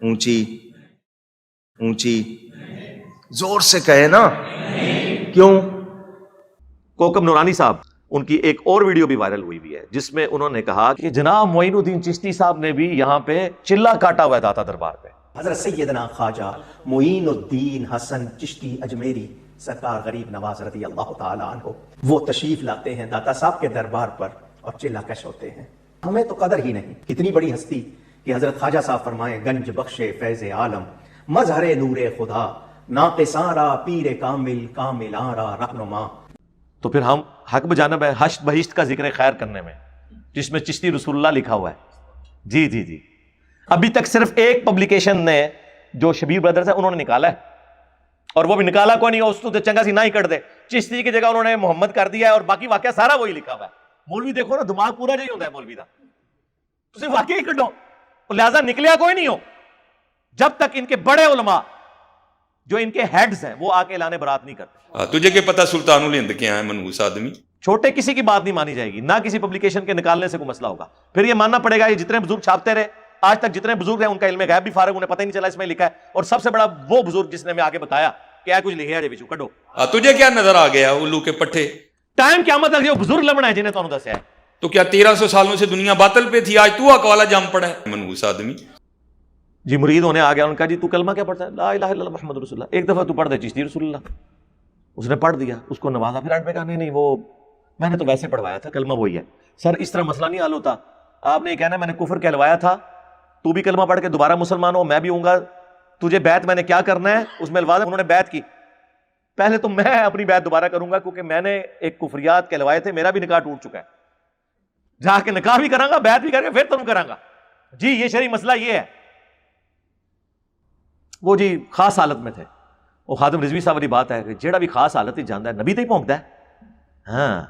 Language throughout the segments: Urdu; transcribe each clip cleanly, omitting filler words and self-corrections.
اونچی اونچی زور سے کہے نا. کیوں؟ کوکب نورانی صاحب ان کی ایک اور ویڈیو بھی وائرل ہوئی ہے جس میں انہوں نے کہا کہ جناب معین الدین چشتی صاحب نے بھی یہاں پہ چلا کاٹا ہوا ہے داتا دربار پہ. حضرت سیدنا خواجہ معین الدین حسن چشتی اجمیری سرکار غریب نواز رضی اللہ تعالیٰ عنہ وہ تشریف لاتے ہیں داتا صاحب کے دربار پر اور چلا کش ہوتے ہیں. ہمیں تو قدر ہی نہیں. کتنی بڑی ہستی کہ حضرت خواجہ صاحب فرمائیں گنج بخش فیض عالم مظہر نور خدا ناقصاں را پیر کامل کاملاں را رہنما. تو پھر ہم حق بجانب ہے حشت بہشت کا ذکر خیر کرنے میں جس میں چشتی رسول اللہ لکھا ہوا ہے. جی جی جی ابھی تک صرف ایک پبلیکیشن نے جو شبیر بردرز ہے انہوں نے نکالا ہے, اور وہ بھی نکالا کوئی نہیں, اس تو چنگا سی نہ ہی کر دے. چشتی کی جگہ انہوں نے محمد کر دیا ہے اور باقی واقعہ سارا وہی لکھا ہوا ہے. مولوی دیکھو نا دماغ پورا نہیں ہوتا ہے مولوی کا, تسی واقعی کڈو, لہذا نکلیا کوئی نہیں ہو جب تک ان کے بڑے علماء جو ان کے ہیڈز ہیں وہ آ کے اعلان برات نہیں کرتے. تجھے کیا پتا سلطان الہند کیا ہے منحوس آدمی. چھوٹے کسی کی بات نہیں مانی جائے گی, نہ کسی پبلیکیشن کے نکالنے سے کوئی مسئلہ ہوگا. پھر یہ ماننا پڑے گا یہ جتنے بزرگ چھاپتے رہے آج تک جتنے بزرگ ہیں ان کا علم غیب بھی فارغ, انہیں پتہ ہی نہیں چلا اس میں لکھا ہے. اور سب سے بڑا وہ بزرگ جس نے ہمیں آگے بتایا کیا کچھ لکھے ہے بچو کڈو. تجھے کیا نظر آ گیا الو کے پٹھے ٹائم قیامت تک جو بزرگ لبنا ہے جنہیں تمہیں دسیا ہے. تو کیا 1300 سالوں سے دنیا باطل پہ تھی, آج تو اقوالا جام پڑا ہے منحوس آدمی. جی مرید ہونے آ گیا, ان کا جی تو کلمہ کیا پڑھتا ہے, لا الہ الا اللہ محمد رسول اللہ. ایک دفعہ تو پڑھ دے چشتی رسول اللہ, اس نے پڑھ دیا, اس کو نوازا. پھر اینڈ پہ کہا نہیں وہ میں نے تو ویسے پڑھوایا تھا, کلمہ وہی ہے. سر اس طرح مسئلہ نہیں حل ہوتا. آپ نے یہ کہنا ہے میں نے کفر کہلوایا تھا, تو بھی کلمہ پڑھ کے دوبارہ مسلمان ہو, میں بھی ہوں گا, تجھے بیعت میں نے کیا کرنا ہے اس میں الفاظ انہوں نے بیعت کی. پہلے تو میں اپنی بیعت دوبارہ کروں گا کیونکہ میں نے ایک کفریات کہلوائے تھے, میرا بھی نکاح ٹوٹ چکا ہے. جا کے نکاح بھی کراں گا, بیعت بھی کر کے پھر تم کراں گا. جی یہ شرعی مسئلہ یہ ہے. وہ جی خاص حالت میں تھے, وہ خادم رضوی صاحب والی بات ہے کہ جیڑا بھی خاص حالت ہی جاندا ہے نبی تے ہی پہنچدا ہے. ہاں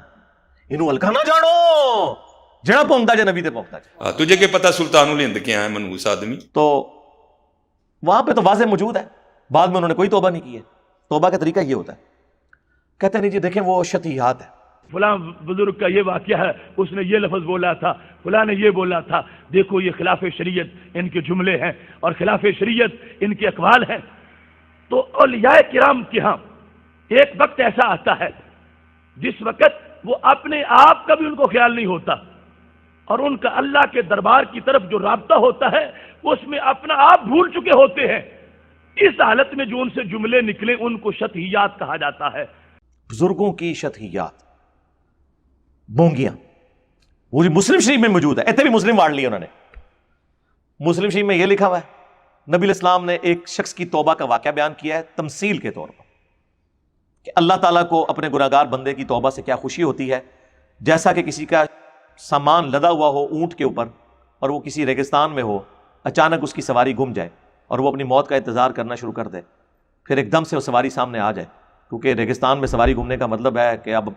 انہوں ہلکا نہ جانو, جیڑا پہنچدا جے نبی تے پہنچدا جے. تجھے کیا پتا سلطان الہند کیا ہے منحوس آدمی. تو وہاں پہ تو واضح موجود ہے, بعد میں انہوں نے کوئی توبہ نہیں کی ہے. توبہ کا طریقہ یہ ہوتا ہے, کہتے ہیں نہیں جی دیکھیں وہ شتیات ہے, فلاں بزرگ کا یہ واقعہ ہے, اس نے یہ لفظ بولا تھا, فلاں نے یہ بولا تھا, دیکھو یہ خلاف شریعت ان کے جملے ہیں اور خلاف شریعت ان کے اقوال ہیں. تو اولیاء کرام کے ہاں ایک وقت ایسا آتا ہے جس وقت وہ اپنے آپ کا بھی ان کو خیال نہیں ہوتا, اور ان کا اللہ کے دربار کی طرف جو رابطہ ہوتا ہے اس میں اپنا آپ بھول چکے ہوتے ہیں. اس حالت میں جو ان سے جملے نکلے ان کو شتہیات کہا جاتا ہے. بزرگوں کی شتہیات, بونگیاں, وہ مسلم شریف میں موجود ہے. ایتھے بھی مسلم واڑ لی انہوں نے. مسلم شریف میں یہ لکھا ہوا ہے نبی الاسلام نے ایک شخص کی توبہ کا واقعہ بیان کیا ہے تمثیل کے طور پر کہ اللہ تعالیٰ کو اپنے گناہگار بندے کی توبہ سے کیا خوشی ہوتی ہے. جیسا کہ کسی کا سامان لدا ہوا ہو اونٹ کے اوپر اور وہ کسی ریگستان میں ہو, اچانک اس کی سواری گم جائے اور وہ اپنی موت کا انتظار کرنا شروع کر دے, پھر ایک دم سے وہ سواری سامنے آ جائے, کیونکہ ریگستان میں سواری گمنے کا مطلب ہے کہ اب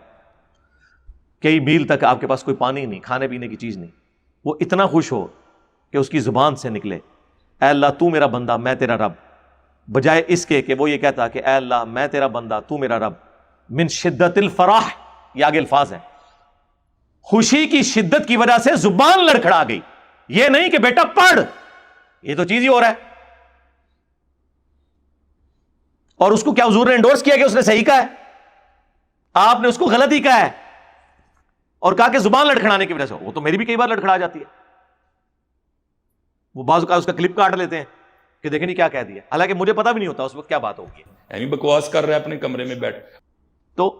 کئی میل تک آپ کے پاس کوئی پانی نہیں, کھانے پینے کی چیز نہیں. وہ اتنا خوش ہو کہ اس کی زبان سے نکلے اے اللہ تو میرا بندہ میں تیرا رب, بجائے اس کے کہ وہ یہ کہتا کہ اے اللہ میں تیرا بندہ تو میرا رب. من شدت الفرح, یہ آگے الفاظ ہیں, خوشی کی شدت کی وجہ سے زبان لڑکھڑا گئی. یہ نہیں کہ بیٹا پڑھ, یہ تو چیز ہی ہو رہا ہے. اور اس کو کیا حضور نے انڈورس کیا کہ اس نے صحیح کہا ہے؟ آپ نے اس کو غلط ہی کہا ہے اور کہا کہ زبان لڑکھڑانے کی وجہ سے. وہ تو میری بھی کئی بار لڑکھڑا جاتی ہے. وہ بعض اوقات اس کا کلپ کاٹ لیتے ہیں کہ دیکھیں نہیں کیا کہہ دیا, حالانکہ مجھے پتا بھی نہیں ہوتا اس وقت کیا بات ہوگی. ایویں بکواس کر رہا ہے اپنے کمرے میں بیٹھ. تو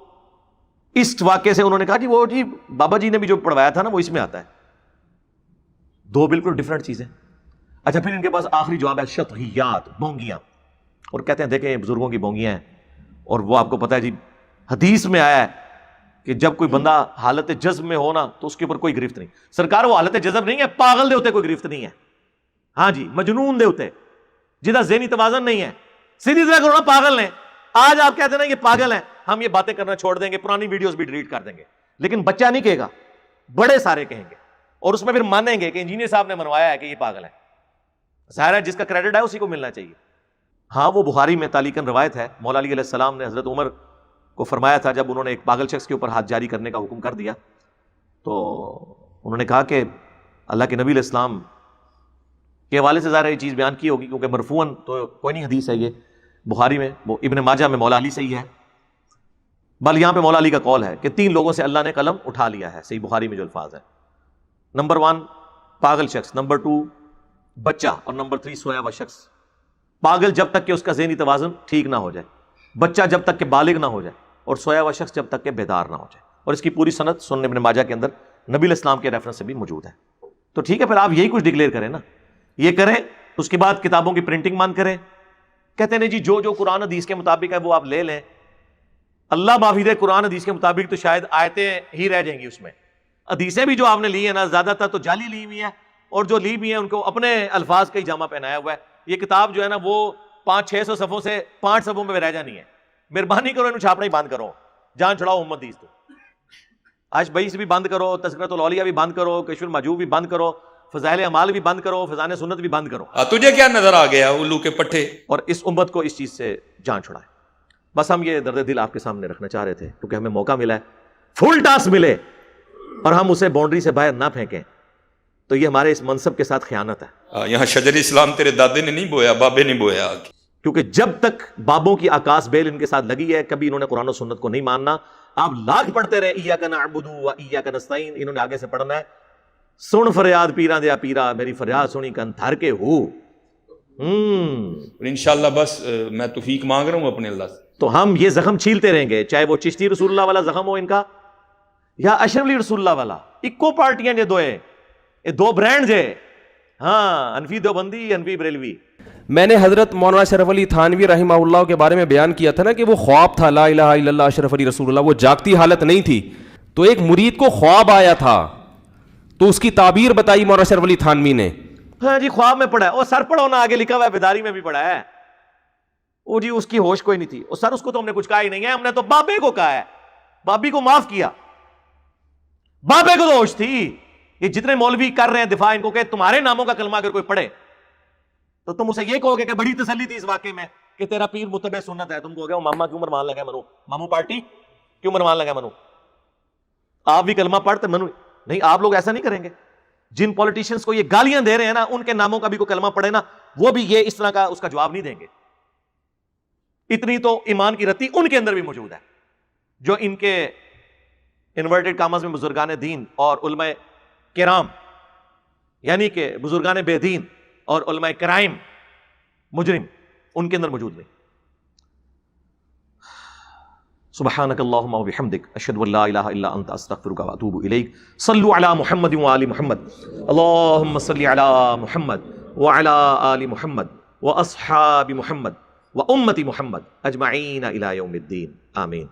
اس واقعے سے انہوں نے کہا جی وہ جی بابا جی نے بھی جو پڑھوایا تھا نا وہ اس میں آتا ہے. دو بالکل ڈفرنٹ چیزیں. اچھا پھر ان کے پاس آخری جواب ہے شتہیات, بونگیاں. اور کہتے ہیں دیکھیں بزرگوں کی بونگیاں ہیں, اور وہ آپ کو پتا ہے جی حدیث میں آیا ہے کہ جب کوئی بندہ حالت جذب میں ہو نا تو اس کے اوپر کوئی گرفت نہیں. سرکار وہ حالت جذب نہیں ہے, پاگل دے ہوتے کوئی گرفت نہیں ہے. ہاں جی مجنون دے ہوتے جدہ ذہنی توازن نہیں ہے. سیدھی طرح کرو نا پاگل ہیں. آج آپ کہتے ہیں نا یہ پاگل ہیں, ہم یہ باتیں کرنا چھوڑ دیں گے, پرانی ویڈیوز بھی ڈیلیٹ کر دیں گے, لیکن بچہ نہیں کہے گا, بڑے سارے کہیں گے, اور اس میں پھر مانیں گے کہ انجینئر صاحب نے منوایا ہے کہ یہ پاگل ہے. ظاہر ہے جس کا کریڈٹ ہے اسی کو ملنا چاہیے. ہاں وہ بخاری میں تعلیقاً روایت ہے, مولا علی علیہ السلام نے حضرت عمر کو فرمایا تھا جب انہوں نے ایک پاگل شخص کے اوپر ہاتھ جاری کرنے کا حکم کر دیا, تو انہوں نے کہا کہ اللہ کے نبی علیہ السلام کے حوالے سے ظاہر یہ چیز بیان کی ہوگی، کیونکہ مرفوعاً تو کوئی نہیں حدیث ہے یہ، بخاری میں، وہ ابن ماجہ میں مولا علی سے ہی ہے، بل یہاں پہ مولا علی کا قول ہے کہ 3 لوگوں سے اللہ نے قلم اٹھا لیا ہے، صحیح بخاری میں جو الفاظ ہے، نمبر 1 پاگل شخص، نمبر 2 بچہ، اور نمبر 3 سویا ہوا شخص۔ پاگل جب تک کہ اس کا ذہنی توازن ٹھیک نہ ہو جائے، بچہ جب تک کہ بالغ نہ ہو جائے، اور سویا ہوا شخص جب تک کہ بیدار نہ ہو جائے، اور اس کی پوری سند سنن ابن ماجہ کے اندر نبی علیہ السلام کے ریفرنس سے بھی موجود ہے۔ تو ٹھیک ہے، پھر آپ یہی کچھ ڈکلیئر کریں نا، یہ کریں، اس کے بعد کتابوں کی پرنٹنگ بند کریں، کہتے ہیں جی جو قرآن حدیث کے مطابق ہے وہ آپ لے لیں، اللہ معافی دے، قرآن حدیث کے مطابق تو شاید آیتیں ہی رہ جائیں گی اس میں، حدیثیں بھی جو آپ نے لی ہیں نا زیادہ تر تو جعلی لی ہوئی ہیں، اور جو لی بھی ہیں ان کو اپنے الفاظ کا ہی جامہ پہنایا ہوا ہے۔ یہ کتاب جو ہے نا وہ 500-600 صفحوں سے 5 صفحوں میں رہ جانی ہے، مہربانی کرو انہوں چھاپنا ہی بند کرو، جان چھڑاؤ محمد حدیث تو آج بئی سے بھی بند کرو، تذکرۃ الاولیاء بھی بند کرو، کشف المحجوب بھی بند کرو، فضائل اعمال بھی بند کرو، فضائل سنت بھی بند کرو۔ تجھے کیا نظر آ گیا الو کے پٹھے؟ اور اس امت کو اس چیز سے جان چھڑائے۔ بس ہم یہ درد دل آپ کے سامنے رکھنا چاہ رہے تھے، کیونکہ ہمیں موقع ملا ہے، فل ٹاس ملے اور ہم اسے باؤنڈری سے باہر نہ پھینکیں، تو یہ ہمارے اس منصب کے ساتھ خیانت ہے۔ یہاں شجر اسلام تیرے دادے نے نہیں بویا، بابے نے بویا، کیونکہ جب تک بابوں کی آکاس بیل ان کے ساتھ لگی ہے، کبھی انہوں نے قرآن و سنت کو نہیں ماننا۔ آپ لاکھ پڑھتے رہے ایاک نعبد و ایاک نستعین، انہوں نے آگے سے پڑھنا ہے سن فریاد پیرا دیا پیرا، میری فریاد سنی کن تھر کے ہو۔ انشاءاللہ بس میں توفیق مانگ رہا ہوں اپنے اللہ سے، تو ہم یہ زخم چھیلتے رہیں گے، چاہے وہ چشتی رسول اللہ والا زخم ہو ان کا، یا اشرف علی رسول اللہ والا، اکو پارٹیاں جو دوئے، یہ 2 برانڈ جے، ہاں، انفی دیوبندی، انفی بریلوی۔ میں نے حضرت مولانا اشرف علی تھانوی رحمہ اللہ کے بارے میں بیان کیا تھا نا کہ وہ خواب تھا، لا الہ الا اللہ اشرف علی رسول اللہ، وہ جاگتی حالت نہیں تھی، تو ایک مرید کو خواب آیا تھا، تو اس کی تعبیر بتائی مولانا اشرف علی تھانوی نے۔ ہاں جی، خواب میں پڑھا ہے، وہ سر پڑھو نا، آگے لکھا ہوا ہے، بیداری میں بھی پڑھا ہے، وہ جی اس کی ہوش کوئی نہیں تھی، اور سر اس کو تو ہم نے کچھ کہا ہی نہیں ہے، ہم نے تو بابے کو کہا ہے، بابی کو معاف کیا، بابے کو تو ہوش تھی۔ یہ جتنے مولوی کر رہے ہیں دفاع ان کو کہ تمہارے ناموں کا کلمہ اگر کوئی پڑھے تو تم اسے یہ کہو گے کہ بڑی تسلی تھی اس واقعے میں کہ تیرا پیر متبع سنت ہے، تم کہو گے وہ ماما کیوں مرمان لگا منو، مامو پارٹی کیوں مرمان لگا منو، آپ بھی کلمہ پڑھتے منو نہیں۔ آپ لوگ ایسا نہیں کریں گے، جن پولیٹیشنز کو یہ گالیاں دے رہے ہیں نا، ان کے ناموں کا بھی کوئی کلمہ پڑھے نا، وہ بھی یہ اس طرح کا اس کا جواب نہیں دیں گے۔ اتنی تو ایمان کی رتی ان کے اندر بھی موجود ہے، جو ان کے انورٹڈ کامز میں بزرگان دین اور علماء کرام، یعنی کہ بزرگان بے دین اور علماء کرائم مجرم، ان کے اندر موجود نہیں۔ سبحانک اللہم و بحمدک، اشہد ان لا الہ الا انت، استغفرک و اتوب الیک۔ صلوا علی محمد و آل محمد، اللہم صلی علی محمد وعلی آل محمد و اصحاب محمد و امت محمد اجمعین الی یوم الدین، آمین۔